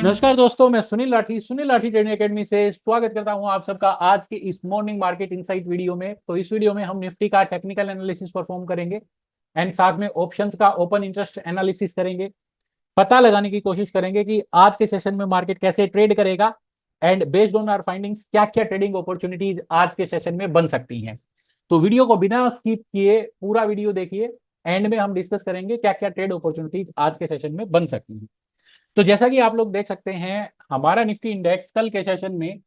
नमस्कार दोस्तों, मैं सुनील लाठी ट्रेडिंग एकेडमी से स्वागत करता हूं आप सबका आज के इस मॉर्निंग मार्केट इनसाइट वीडियो में। तो इस वीडियो में हम निफ्टी का टेक्निकल एनालिसिस परफॉर्म करेंगे एंड साथ में ऑप्शंस का ओपन इंटरेस्ट एनालिसिस करेंगे। पता लगाने की कोशिश करेंगे कि आज के सेशन में मार्केट कैसे ट्रेड करेगा and based on our findings क्या क्या ट्रेडिंग अपॉर्चुनिटीज आज के सेशन में बन सकती हैं। तो वीडियो को बिना स्किप किए पूरा वीडियो देखिए। एंड में हम डिस्कस करेंगे क्या क्या ट्रेड अपॉर्चुनिटीज आज के सेशन में बन सकती हैं। तो जैसा कि आप लोग देख सकते हैं, हमारा निफ्टी इंडेक्स कल के सेशन में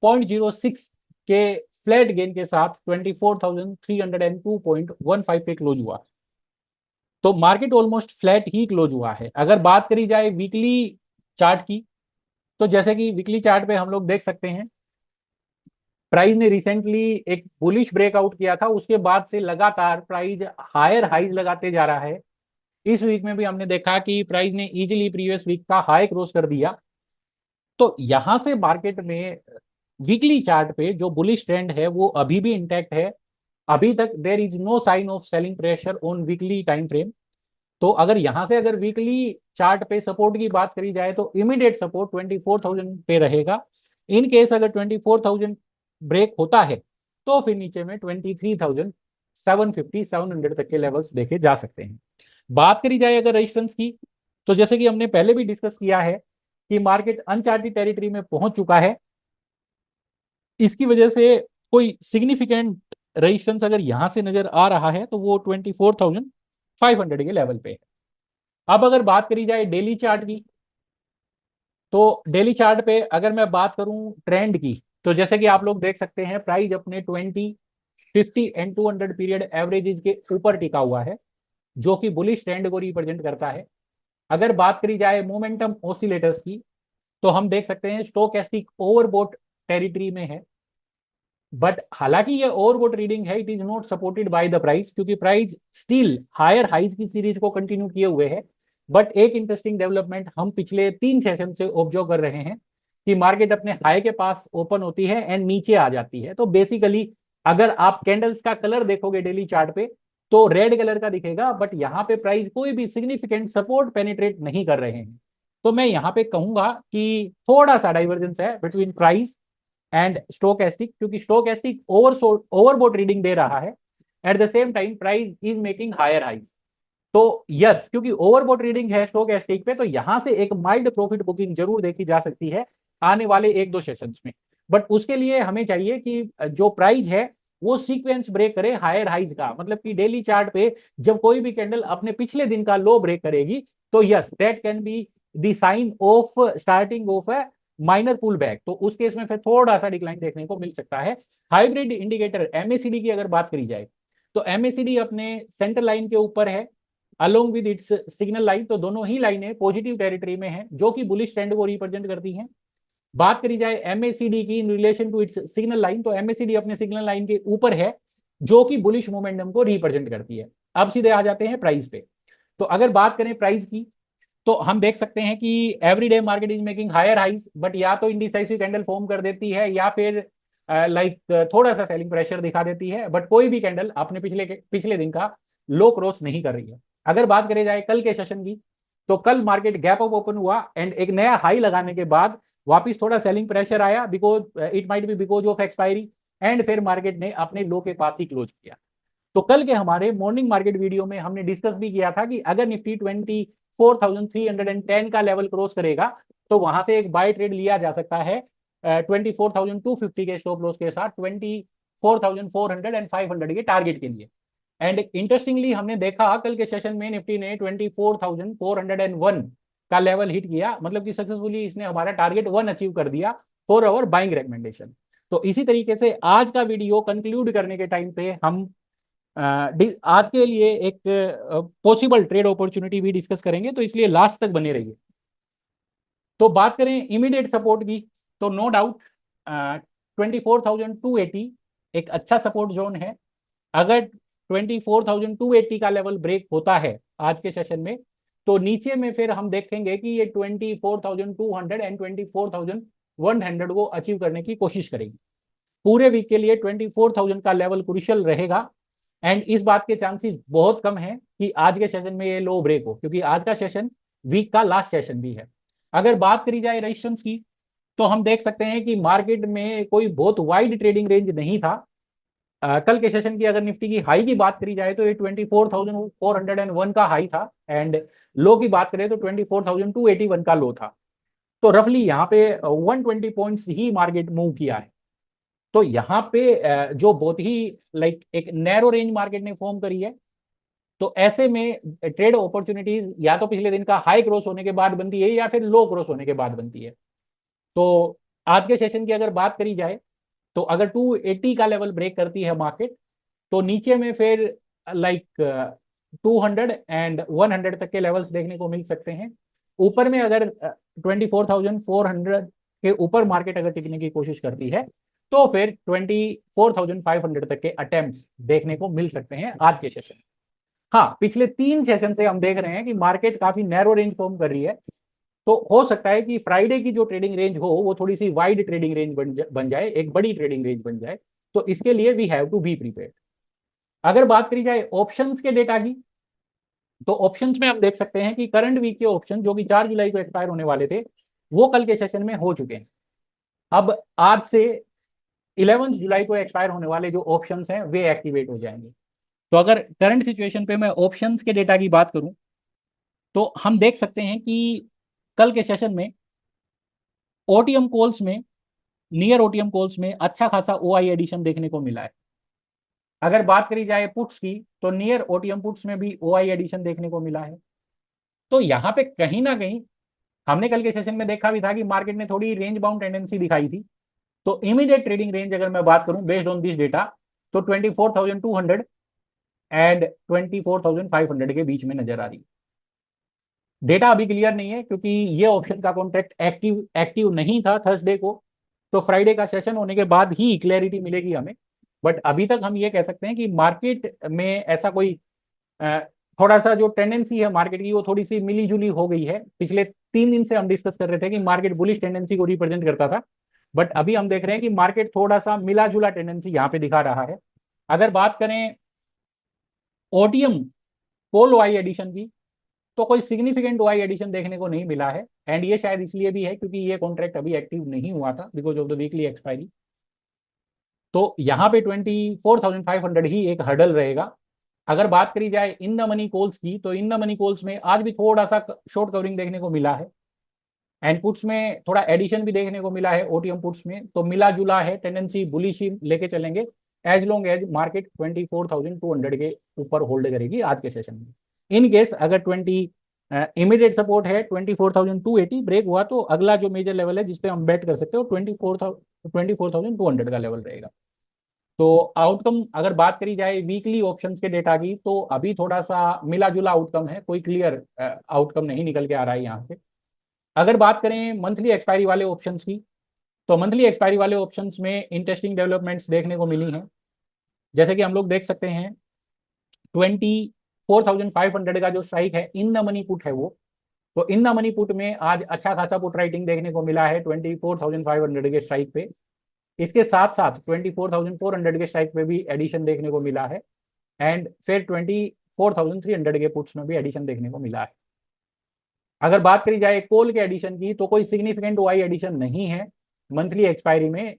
0.06 के फ्लैट गेन के साथ 24,302.15 पे क्लोज हुआ। तो मार्केट ऑलमोस्ट फ्लैट ही क्लोज हुआ है। अगर बात करी जाए वीकली चार्ट की, तो जैसे कि वीकली चार्ट पे हम लोग देख सकते हैं, प्राइस ने रिसेंटली एक बुलिश ब्रेकआउट किया था, उसके बाद से लगातार प्राइस हायर हाइज लगाते जा रहा है। इस वीक में भी हमने देखा कि प्राइस ने इजीली प्रीवियस वीक का हाई क्रॉस कर दिया। तो यहां से मार्केट में वीकली चार्ट पे जो बुलिश ट्रेंड है वो अभी भी इंटैक्ट है। अभी तक there is no sign of selling pressure on weekly time frame. तो अगर यहां से अगर वीकली चार्ट पे सपोर्ट की बात करी जाए तो इमीडिएट सपोर्ट 24,000 पे रहेगा। इन केस अगर 24,000 ब्रेक होता है तो फिर नीचे में 23,750 700 तक के लेवल्स देखे जा सकते हैं। बात करी जाए अगर रेजिस्टेंस की, तो जैसे कि हमने पहले भी डिस्कस किया है कि मार्केट अनचार्टेड टेरिटरी में पहुंच चुका है। इसकी वजह से कोई सिग्निफिकेंट रेजिस्टेंस अगर यहां से नजर आ रहा है तो वो 24,500 के लेवल पे है। अब अगर बात करी जाए डेली चार्ट की, तो डेली चार्ट पे अगर मैं बात करूं ट्रेंड की, तो जैसे कि आप लोग देख सकते हैं प्राइस अपने 20, 50 एंड 200 पीरियड एवरेजेस के ऊपर टिका हुआ है, जो कि बुलिश ट्रेंड को रिप्रेजेंट करता है। अगर बात करी जाए मोमेंटम ऑसिलेटर्स की, तो हम देख सकते हैं स्टोकेस्टिक ओवरबोट टेरिटरी में है। बट हालांकि ये ओवरबोट रीडिंग है, it is not supported by the price, क्योंकि प्राइस स्टिल हायर हाइज की सीरीज को कंटिन्यू किए हुए है। बट एक इंटरेस्टिंग डेवलपमेंट हम पिछले 3 सेशन से ऑब्जर्व कर रहे हैं कि मार्केट अपने हाई के पास ओपन होती है एंड नीचे आ जाती है। तो बेसिकली अगर आप कैंडल्स का कलर देखोगे डेली चार्ट पे तो रेड कलर का दिखेगा, बट यहाँ पे प्राइस कोई भी सिग्निफिकेंट सपोर्ट पेनिट्रेट नहीं कर रहे हैं। तो मैं यहाँ पे कहूंगा कि थोड़ा सा डाइवर्जेंस है बिटवीन प्राइस एंड स्टोकेस्टिक, क्योंकि स्टोकेस्टिक ओवरबोट रीडिंग दे रहा है, at the same time price is making higher highs. तो यस, क्योंकि ओवरबोट रीडिंग है स्टोकेस्टिक पे, तो यहां से एक माइल्ड प्रॉफिट बुकिंग जरूर देखी जा सकती है आने वाले 1-2 सेशंस में। बट उसके लिए हमें चाहिए कि जो प्राइस है वो सीक्वेंस ब्रेक करे हायर हाइज का, मतलब कि डेली चार्ट पे जब कोई भी कैंडल अपने पिछले दिन का लो ब्रेक करेगी तो yes that can be the sign of starting of a minor pull back. तो उस केस में फिर थोड़ा सा डिक्लाइन देखने को मिल सकता है। हाइब्रिड इंडिकेटर एमएसीडी की अगर बात करी जाए, तो एमएसीडी अपने सेंटर लाइन के ऊपर है along with its signal line. तो दोनों ही लाइनें पॉजिटिव टेरिटरी में हैं, जो कि बुलिश ट्रेंड को रिप्रेजेंट करती हैं। बात करी जाए एमएसीडी की in relation to its signal line, तो एमएसीडी अपने सिग्नल लाइन के ऊपर है, जो कि बुलिश मोमेंटम को रिप्रेजेंट करती है। अब सीधे आ जाते हैं प्राइस पे। तो अगर बात करें प्राइस की, तो हम देख सकते हैं कि everyday market is making higher highs, but या तो इंडिसाइसिव कैंडल फॉर्म कर देती है या फिर लाइक थोड़ा सा सेलिंग प्रेशर दिखा देती है, बट कोई भी कैंडल अपने पिछले पिछले दिन का लो क्रॉस नहीं कर रही है। अगर बात करी जाए कल के सेशन की, तो कल मार्केट गैप अप ओपन हुआ एंड एक नया हाई लगाने के बाद वापिस थोड़ा सेलिंग प्रेशर आया, because it might be because of expiry, and फिर मार्केट ने अपने लो के पास ही क्लोज किया। तो कल के हमारे मॉर्निंग मार्केट वीडियो में हमने डिस्कस भी किया था कि अगर निफ्टी 24,310 का लेवल क्रॉस करेगा तो वहां से एक बाय ट्रेड लिया जा सकता है 24,250 के स्टॉप लॉस के साथ 24,400 एंड 500 के टारगेट के लिए। एंड इंटरेस्टिंगली हमने देखा कल के सेशन में निफ्टी ने 24,401 का लेवल हिट किया, मतलब कि सक्सेसफुली इसने हमारा टारगेट 1 अचीव कर दिया फॉर अवर बाइंग रिकमेंडेशन। तो इसी तरीके से आज का वीडियो कंक्लूड करने के टाइम पे हम आज के लिए एक पॉसिबल ट्रेड अपॉर्चुनिटी भी डिस्कस करेंगे, तो इसलिए लास्ट तक बने रहिए। तो बात करें इमीडिएट सपोर्ट की, तो नो डाउट 24,280 एक अच्छा सपोर्ट जोन है। अगर 24,280 का लेवल ब्रेक होता है आज के सेशन में, तो नीचे में फिर हम देखेंगे कि ये 24,200 एंड 24,100 को अचीव करने की कोशिश करेगी। पूरे वीक के लिए 24,000 का लेवल क्रुशियल रहेगा, एंड इस बात के चांसेस बहुत कम है कि आज के सेशन में ये लो ब्रेक हो, क्योंकि आज का सेशन वीक का लास्ट सेशन भी है। अगर बात करी जाए रेजिस्टेंस की, तो हम देख सकते हैं कि मार्केट में कोई बहुत वाइड ट्रेडिंग रेंज नहीं था। कल के सेशन की अगर निफ्टी की हाई की बात करी जाए तो ये 24,401 का हाई था, एंड लो की बात करें तो 24,281 का लो था। तो रफली यहाँ पे 120 पॉइंट्स ही मार्केट मूव किया है। तो यहाँ पे जो बहुत ही लाइक एक नैरो रेंज मार्केट ने फॉर्म करी है, तो ऐसे में ट्रेड अपॉर्चुनिटीज या तो पिछले दिन का हाई क्रॉस होने के बाद बनती है या फिर लो क्रॉस होने के बाद बनती है। तो आज के सेशन की अगर बात करी जाए तो अगर 280 का लेवल ब्रेक करती है मार्केट, तो नीचे में फिर लाइक 200 एंड 100 तक के लेवल्स देखने को मिल सकते हैं। ऊपर में अगर 24,400 के ऊपर मार्केट अगर टिकने की कोशिश करती है तो फिर 24,500 तक के अटेम्प्ट्स देखने को मिल सकते हैं आज के सेशन। हाँ, पिछले 3 सेशन से हम देख रहे हैं कि मार्केट काफी नैरो रेंज फॉर्म कर रही है। तो हो सकता है कि फ्राइडे की जो ट्रेडिंग रेंज हो वो थोड़ी सी वाइड ट्रेडिंग रेंज बन जाए, एक बड़ी ट्रेडिंग रेंज बन जाए। तो इसके लिए we have to be prepared. अगर बात करी जाए ऑप्शंस के डेटा की, तो ऑप्शंस में हम देख सकते हैं कि करंट वीक के ऑप्शन जो कि 4 जुलाई को एक्सपायर होने वाले थे, वो कल के सेशन में हो चुके हैं। अब आज से 11 जुलाई को एक्सपायर होने वाले जो ऑप्शंस हैं वे एक्टिवेट हो जाएंगे। तो अगर करंट सिचुएशन पे मैं ऑप्शंस के डेटा की बात करूं, तो हम देख सकते हैं कि कल के सेशन में ओटीएम कॉल्स में, नियर ओटीएम कॉल्स में अच्छा खासा ओआई एडिशन देखने को मिला है। अगर बात करी जाए पुट्स की, तो नियर ओटीएम पुट्स में भी ओआई एडिशन देखने को मिला है। तो यहाँ पे कहीं ना कहीं हमने कल के सेशन में देखा भी था कि मार्केट ने थोड़ी रेंज बाउंड टेंडेंसी दिखाई थी। तो इमीडिएट ट्रेडिंग रेंज अगर मैं बात करूं बेस्ड ऑन दिस डेटा, तो 24,200 एंड 24,500 के बीच में नजर आ रही। डेटा अभी क्लियर नहीं है क्योंकि ये ऑप्शन का कॉन्ट्रैक्ट एक्टिव एक्टिव नहीं था थर्सडे को। तो फ्राइडे का सेशन होने के बाद ही क्लैरिटी मिलेगी हमें। बट अभी तक हम ये कह सकते हैं कि मार्केट में ऐसा कोई अ, थोड़ा सा जो टेंडेंसी है मार्केट की वो थोड़ी सी मिली जुली हो गई है। पिछले 3 दिन से हम डिस्कस कर रहे थे कि मार्केट बुलिश टेंडेंसी को रिप्रेजेंट करता था, बट अभी हम देख रहे हैं कि मार्केट थोड़ा सा मिला जुला टेंडेंसी यहाँ पे दिखा रहा है। अगर बात करें ओटीएम पोल वाई एडिशन की, तो कोई सिग्निफिकेंट वाई एडिशन देखने को नहीं मिला है, एंड ये शायद इसलिए भी है क्योंकि ये कॉन्ट्रैक्ट अभी एक्टिव नहीं हुआ था because of the weekly expiry. तो यहाँ पे 24,500 ही एक हर्डल रहेगा। अगर बात करी जाए इन द मनी कॉल्स की, तो इन द मनी कॉल्स में आज भी थोड़ा सा शॉर्ट कवरिंग देखने को मिला है, एंड पुट्स में थोड़ा एडिशन भी देखने को मिला है ओटीएम पुट्स में। तो मिला जुला है, टेंडेंसी बुलिश ही लेके चलेंगे एज लॉन्ग एज मार्केट 24,200 के ऊपर होल्ड करेगी आज के सेशन में। इन केस अगर 20 इमीडिएट सपोर्ट है 24,280 ब्रेक हुआ, तो अगला जो मेजर लेवल है जिसपे हम बेट कर सकते हो 24,200 का लेवल रहेगा। तो आउटकम अगर बात करी जाए वीकली ऑप्शंस के डेटा की, तो अभी थोड़ा सा मिला जुला आउटकम है, कोई क्लियर आउटकम नहीं निकल के आ रहा है यहाँ से। अगर बात करें मंथली एक्सपायरी वाले ऑप्शंस की, तो मंथली एक्सपायरी वाले ऑप्शंस में इंटरेस्टिंग डेवलपमेंट्स देखने को मिली हैं। जैसे कि हम लोग देख सकते हैं 24,500 का जो स्ट्राइक है इन द मनी पुट है वो, तो इन द मनी पुट में आज अच्छा खासा पुट राइटिंग देखने को मिला है 24,500 के स्ट्राइक पे। इसके साथ साथ 24,400 के स्ट्राइक पे भी एडिशन देखने को मिला है, एंड फिर 24,300 के पुट्स में भी एडिशन देखने को मिला है। अगर बात करी जाए कोल के एडिशन की, तो कोई सिग्निफिकेंट वाई एडिशन नहीं है मंथली एक्सपायरी में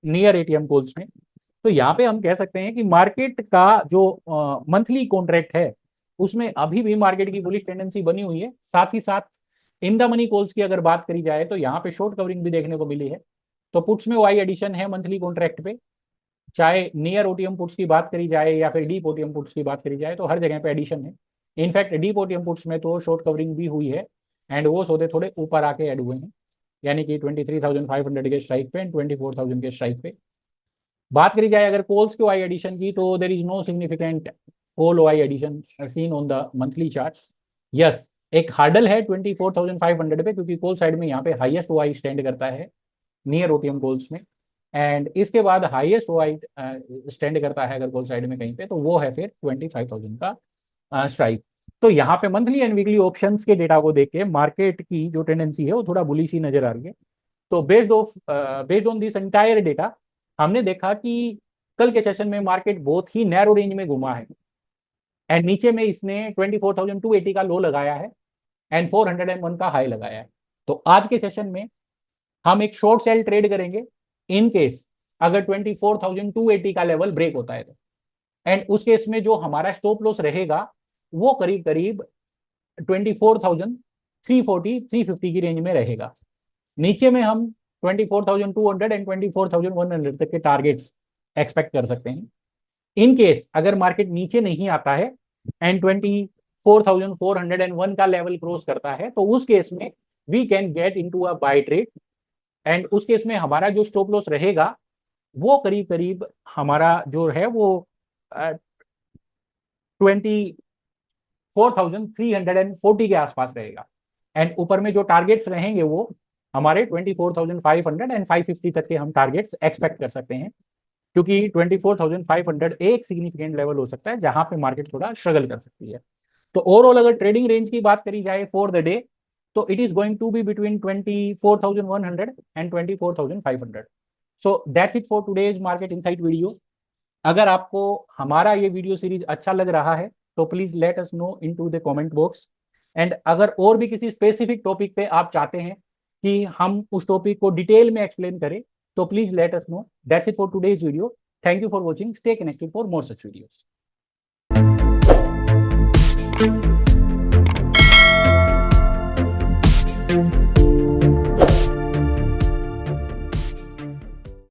नियर एटीएम कोल्स में। तो यहाँ पे हम कह सकते हैं कि मार्केट का जो मंथली कॉन्ट्रैक्ट है उसमें अभी भी मार्केट की बुलिश टेंडेंसी बनी हुई है। साथ ही साथ इन द मनी कॉल्स की अगर बात करी जाए तो यहाँ पे शॉर्ट कवरिंग भी देखने को मिली है। तो पुट्स में वाई एडिशन है मंथली कॉन्ट्रैक्ट पे, चाहे नियर ओटीएम पुट्स की बात करी जाए या फिर डीप ओटीएम पुट्स की बात करी जाए, तो हर जगह पे एडिशन है। इनफैक्ट डीप ओटीएम पुट्स में तो शॉर्ट कवरिंग भी हुई है, एंड वो सौदे थोड़े ऊपर आके ऐड हुए हैं, यानी कि 23,500 के स्ट्राइक पे एंड 24,000 के स्ट्राइक पे। बात करी जाए अगर कॉल्स के वाई एडिशन की, तो there is no significant call OI addition seen on the monthly chart. Yes, एक हार्डल है 24,500 पे, क्योंकि कॉल साइड में यहाँ पे हाईएस्ट वाई स्टैंड करता है नियर ओटीएम कॉल्स में, एंड इसके बाद हाईएस्ट वाई स्टैंड करता है अगर कॉल साइड में कहीं पे, तो वो है फिर 25,000 का स्ट्राइक। तो यहाँ पे मंथली एंड वीकली ऑप्शंस के डेटा को देख के मार्केट की जो टेंडेंसी है वो थोड़ा बुलिश ही नजर आ रही है। तो based on this entire data, हमने देखा कि कल के सेशन में मार्केट बहुत ही नैरो रेंज में घुमा है, एंड नीचे में इसने 24,280 का लो लगाया है, एंड 401 का हाई लगाया है। तो आज के सेशन में हम एक शॉर्ट सेल ट्रेड करेंगे इन केस अगर 24,280 का लेवल ब्रेक होता है तो। एंड उस केस में जो हमारा स्टॉप लॉस रहेगा वो करीब करीब 24,340-350 की रेंज में रहेगा। नीचे में हम 24,200 एंड 24,100 तक के टारगेट्स एक्सपेक्ट कर सकते हैं। इन केस अगर मार्केट नीचे नहीं आता है एंड 24,401 का लेवल क्रॉस करता है तो उस केस में we can get into a buy trade. And उस केस में हमारा जो स्टॉप लॉस रहेगा वो करीब करीब हमारा जो है वो 24,340 के आसपास रहेगा। एंड ऊपर में जो टारगेट्स रहेंगे वो हमारे 24,500 एंड 550 तक के हम टारगेट्स एक्सपेक्ट कर सकते हैं, क्योंकि 24,500 एक सिग्निफिकेंट लेवल हो सकता है जहां पे मार्केट थोड़ा स्ट्रगल कर सकती है। तो ओवरऑल अगर ट्रेडिंग रेंज की बात करी जाए फॉर द डे तो it is going to be between 24,100 and 24,500। So that's it for today's market insight video. अगर आपको हमारा ये वीडियो सीरीज अच्छा लग रहा है तो please let us know into the comment box. And अगर और भी किसी स्पेसिफिक टॉपिक पे आप चाहते हैं कि हम उस टॉपिक को डिटेल में एक्सप्लेन करें तो please let us know. That's it for today's video. Thank you for watching. Stay connected for more such videos.